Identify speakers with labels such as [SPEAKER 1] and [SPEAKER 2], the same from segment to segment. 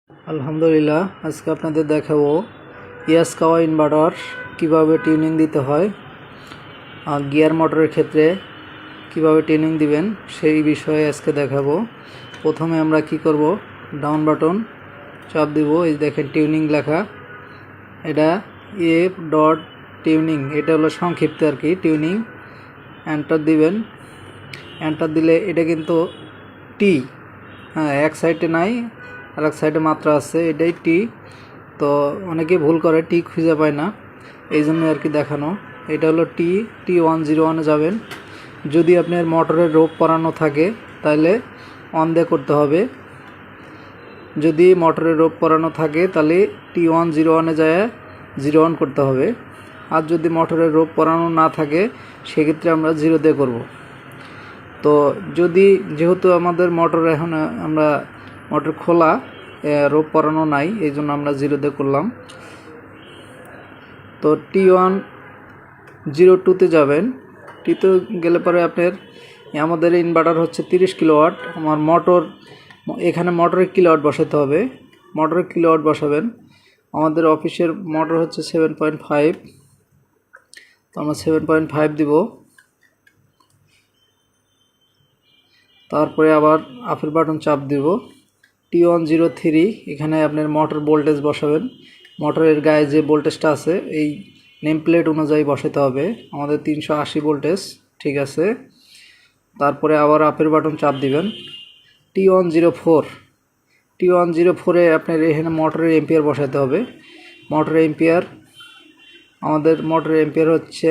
[SPEAKER 1] আলহামদুলিল্লাহ, আজকে আপনাদের দেখাবো ইয়াসকাওয়া ইনভার্টার কিভাবে টিউনিং দিতে হয় আর গিয়ার মোটরের ক্ষেত্রে কিভাবে টিউনিং দিবেন সেই বিষয়ে আজকে দেখাবো। প্রথমে আমরা কি করব, ডাউন বাটন চাপ দিব। এই দেখেন টিউনিং লেখা, এটা এফ ডট টিউনিং, এটা হলো সংক্ষিপ্ত আর কি টিউনিং। এন্টার দিবেন। এন্টার দিলে এটা কিন্তু টি, হ্যাঁ, এক সাইডে নাই আর এক সাইডে মাত্রা আছে, এটাই টি। তো অনেকে ভুল করে, টি খুঁজে পায় না, এই জন্য আর কি দেখানো। এটা হলো টি 101-এ যাবেন। যদি আপনার মোটরের রোপ পরানো থাকে তাহলে অন দিয়ে করতে হবে। যদি মোটরের রোপ পরানো থাকে তাহলে T101-এ যায় 01 করতে হবে। আর যদি মোটরের রোপ পরানো না থাকে সেক্ষেত্রে আমরা 0 দিয়ে করব। তো যেহেতু আমাদের মোটর এখন আমরা মোটর খোলা, রোপ পরানো নাই, এই জন্য আমরা 0 দিয়ে করলাম। তো T102-তে যাবেন। টিতে গেলে পরে আপনার আমাদের ইনভার্টার হচ্ছে 30 কিলোওয়াট। আমার মোটর এখানে মোটরের কিলোওয়াট বসাতে হবে, মোটরের কিলোওয়াট বসাবেন। আমাদের অফিসের মোটর হচ্ছে 7.5, তো আমরা 7.5 দিব। তারপরে আবার আপেল বাটন চাপ দিব। T103, এখানে আপনার মোটর ভোল্টেজ বসাবেন। মোটরের গায়ে যে ভোল্টেজটা আছে এই নেম প্লেট অনুযায়ী বসাতে হবে। আমাদের 380 ভোল্টেজ, ঠিক আছে। তারপরে আবার আপেল বাটন চাপ দিবেন। T104-এ আপনার এখানে মোটরের এম্পিয়ার বসাতে হবে। মোটরের এম্পিয়ার, আমাদের মোটরের এম্পিয়ার হচ্ছে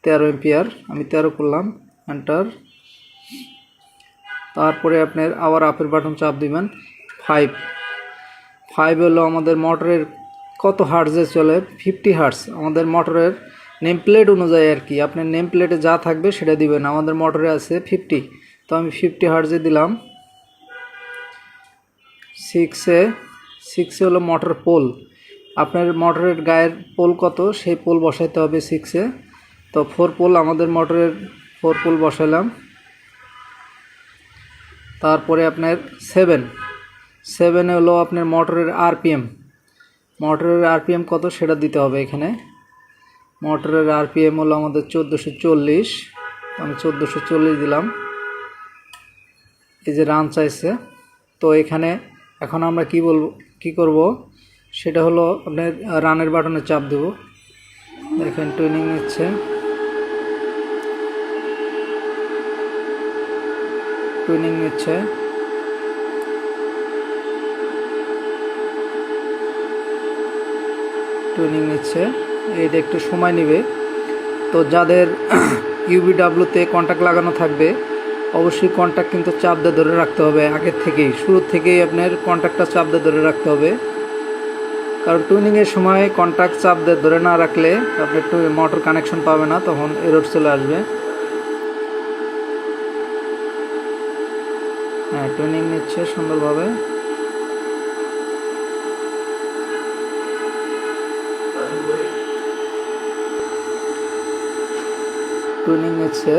[SPEAKER 1] 13 এম্পিয়ার, আমি 13 করলাম, এন্টার। তারপরে আপনার আবার আপেল বাটন চাপ দিবেন। 5 হলো আমাদের মোটরের কত হার্টজে চলে, 50 হার্টজ। আমাদের মোটরের নেম প্লেট অনুযায়ী আর কি, আপনার নেম প্লেটে যা থাকবে সেটা দিবেন। আমাদের মোটরে আছে 50, তো আমি 50 হার্টজে দিলাম। 6 হলো মোটর পোল, আপনার মোটরের গায়ের পোল কত সেই পোল বসাইতে হবে 6-এ। তো 4 পোল, আমাদের মোটরের 4 পোল বসাইলাম। তারপরে আপনার 7 হলো আপনার মোটরের আরপিএম কত সেটা দিতে হবে এখানে। মোটরের আরপিএম হলো আমাদের 1440, আমি 1440 দিলাম। এই যে রান চাইছে, তো এখানে এখন আমরা কি করব সেটা হলো আপনার রানের বাটনে চাপ দেব। দেখেন টুইনিং নিচ্ছে, টুইনিং নিচ্ছে। এটা একটু সময় নেবে। তো যাদের ইউবিডাব্লিউতে কন্ট্যাক্ট লাগানো থাকবে অবশ্যই কন্ট্যাক্ট কিন্তু চাপ দিয়ে ধরে রাখতে হবে, আগের থেকেই, শুরু থেকেই আপনার কন্ট্যাক্টটা চাপ দিয়ে ধরে রাখতে হবে। কারণ টুইনিংয়ের সময় কন্ট্যাক্ট চাপ দিয়ে ধরে না রাখলে আপনি মোটর কানেকশন পাবে না, তখন এরর চলে আসবে। হ্যাঁ, টুইনিং নিচ্ছে সুন্দরভাবে। টুইনিং নিচ্ছে।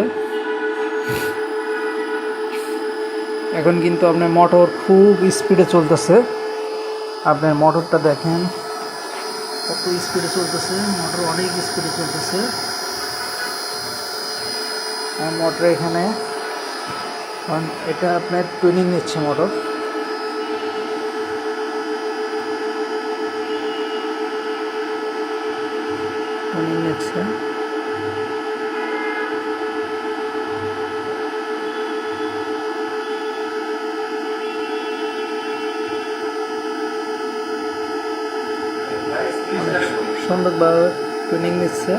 [SPEAKER 1] এখন কিন্তু আপনার মোটর খুব স্পিডে চলতেছে। আপনার মোটরটা দেখেন কত স্পিডে চলতেছে, মোটর অনেক স্পিডে চলতেছে। মোটর এখানে এটা আপনার টুইনিং নিচ্ছে, মোটর টুইনিং নিচ্ছে। সুন্দরভাবে টুইনিং নিচ্ছে।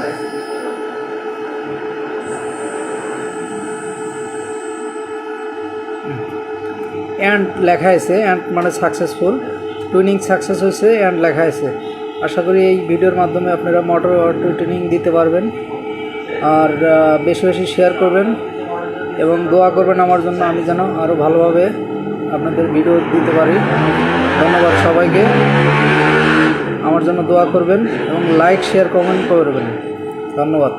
[SPEAKER 1] অ্যান্ড লেখা আছে, অ্যান্ড মানে সাকসেসফুল, টুইনিং সাকসেস হয়েছে, অ্যান্ড লেখা আছে। আশা করি এই ভিডিওর মাধ্যমে আপনারা মোটর অটো টুইনিং দিতে পারবেন। আর বেশি বেশি শেয়ার করবেন এবং দোয়া করবেন আমার জন্য, আমি যেন আরও ভালোভাবে আপনাদের ভিডিও দিতে পারি। ধন্যবাদ সবাইকে, আমার জন্য দোয়া করবেন এবং লাইক শেয়ার কমেন্ট করবেন। ধন্যবাদ।